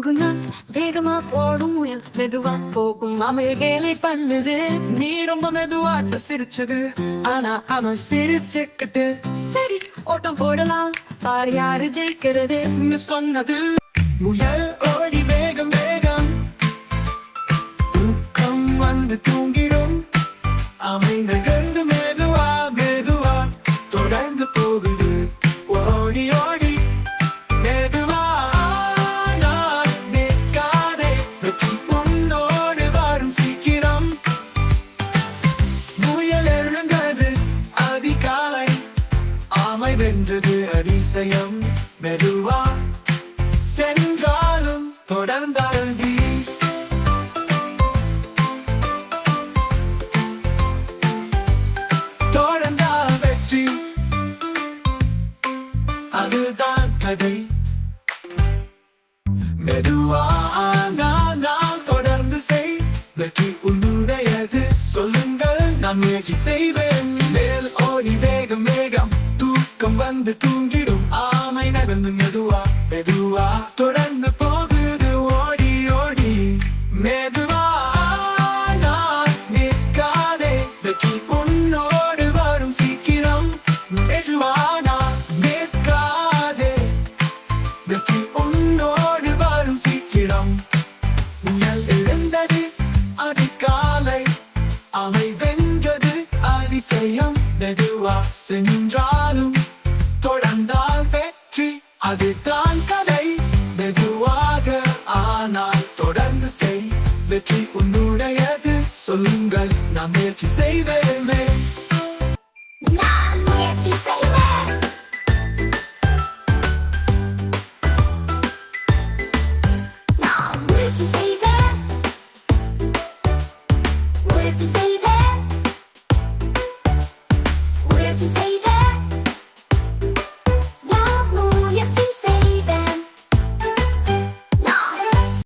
குணம் வேகமா போடும் முயல் மெதுவா போகும் அமைய வேலை பண்ணுது. நீ ரொம்ப மெதுவாட்ட சிரிச்சது, ஆனா அவன் சிரிச்சுக்கிட்டு சரி ஓட்டம் போடலாம் பாரு யாரு ஜெயிக்கிறது சொன்னது. முயல் ஓடி வேகம் வேகம், தூக்கம் வந்து தூங்கிடும். அவை நகர்ந்து மெதுவா மெதுவா தொடர்ந்து போகுது. ஓடி ஓடி மெதுவா ஆனால் நிற்காதே, வெற்றி உன்னோடு வரும் சீக்கிரம். முயல் எழுந்தது அதிகாலை, ஆமை வென்றது அதிசயம். மெதுவா சென்றாலும் தொடர்ந்தால்வி தொடர்ந்தால் வெற்றி, அதுதான் கதை. மெதுவானால் தொடர்ந்து செய், வெற்றி உன்னுடையது. சொல்லுங்கள் நான் முயற்சி செய்வேன். மேல் ஓடி வேகம் வேகம், தூக்கம் வந்து தூங்கிடும். ஆமை நகர்ந்து மெதுவா மெதுவா தொடர்ந்து போகுது. ஓடி ஓடி மெதுவா ஆனால் நிற்காதே, வெற்றி உன்னோடு வரும் சீக்கிரம். மெதுவானா நிற்காதே, வெற்றி உன்னோடு வரும் சீக்கிரம். முயல் எழுந்தது அதிகாலை, அவை வென்றது அதிசயம். மெதுவா சென்றாலும் தொடர்ந்தால் வெற்றி, அதுதான் கதை. மெதுவாக ஆனால் தொடர்ந்து செய், வெற்றி உன்னுடையது. சொல்லுங்கள் நான் முயற்சி செய்வேன்.